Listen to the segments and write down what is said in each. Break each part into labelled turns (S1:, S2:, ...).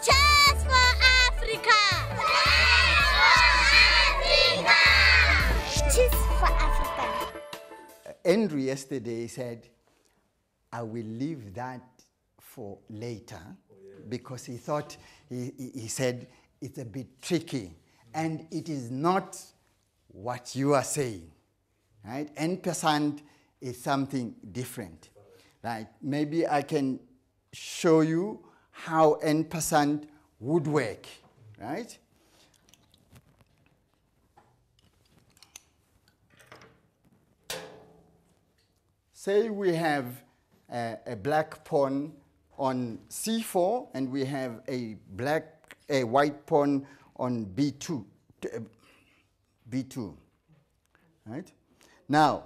S1: Cheers for Africa! Cheers for Africa!
S2: Andrew yesterday said, I will leave that for later, because he thought, he said, it's a bit tricky. And it is not what you are saying, right? En passant is something different, right? Maybe I can show you how en passant would work, right? Say we have a black pawn on c4, and we have a white pawn on b2, right? Now,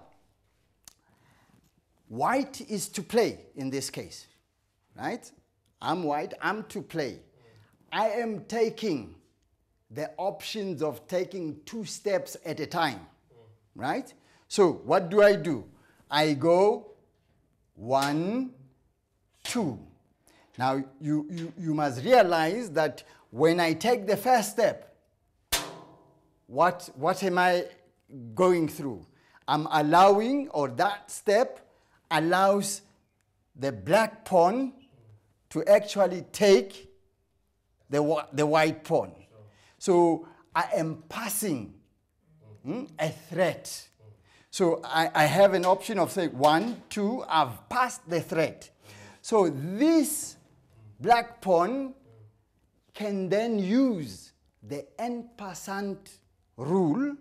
S2: white is to play in this case, right? I'm white, I'm to play. I am taking the options of taking 2 steps at a time, right? So what do? I go 1, 2. Now, you must realize that when I take the first step, what am I going through? I'm allowing, or that step allows the black pawn to actually take the white pawn. So I am passing a threat. So I have an option of saying 1, 2, I've passed the threat. So this black pawn can then use the en passant rule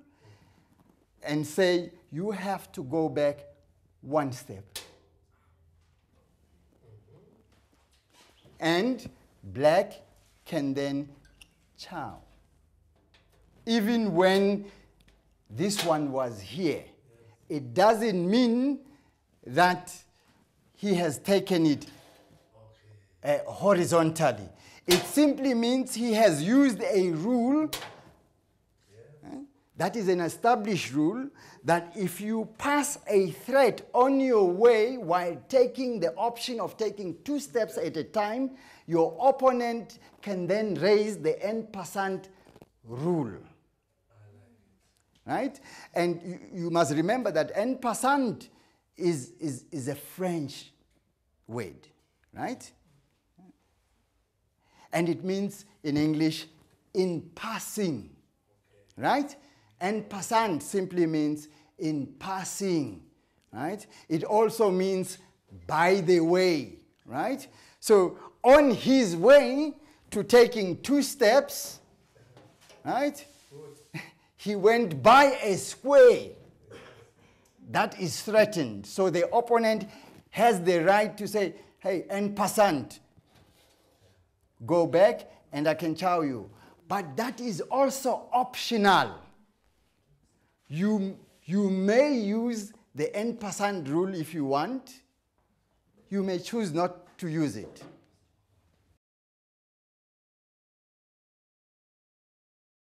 S2: and say, you have to go back 1 step. And black can then chow. Even when this one was here, it doesn't mean that he has taken it horizontally. It simply means he has used a rule, that is an established rule, that if you pass a threat on your way while taking the option of taking 2 steps at a time, your opponent can then raise the en passant rule. Right? And you must remember that en passant is a French word, right? And it means in English, in passing, right? En passant simply means in passing, right? It also means by the way, right? So on his way to taking 2 steps, right? He went by a square that is threatened. So the opponent has the right to say, hey, en passant, go back and I can chow you. But that is also optional. You may use the en passant rule if you want. You may choose not to use it.